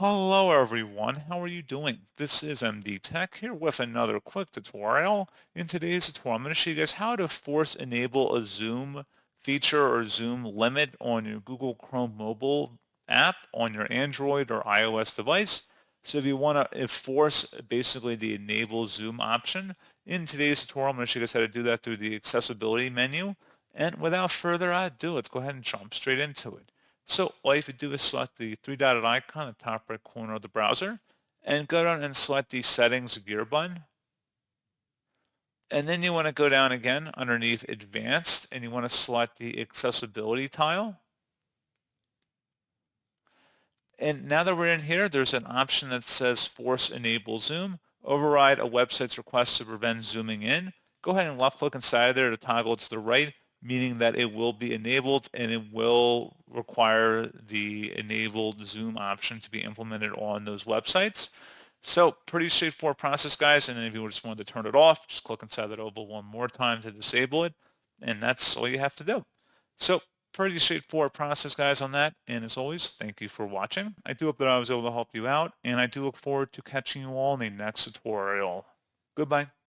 Hello everyone, how are you doing? This is MD Tech here with another quick tutorial. In today's tutorial, I'm going to show you guys how to force enable a zoom feature or zoom limit on your Google Chrome mobile app on your Android or iOS device. So if you want to force basically the enable zoom option, in today's tutorial, I'm going to show you guys how to do that through the accessibility menu. And without further ado, let's go ahead and jump straight into it. So all you have to do is select the three-dotted icon in the top right corner of the browser and go down and select the settings gear button. And then you want to go down again underneath advanced and you want to select the accessibility tile. And now that we're in here, there's an option that says force enable zoom, override a website's request to prevent zooming in. Go ahead and left click inside there to toggle it to the right, meaning that it will be enabled and it will require the enabled zoom option to be implemented on those websites. So pretty straightforward process, guys. And then if you just wanted to turn it off, just click inside that oval one more time to disable it. And that's all you have to do. So pretty straightforward process, guys, on that. And as always, thank you for watching. I do hope that I was able to help you out, and I do look forward to catching you all in the next tutorial. Goodbye.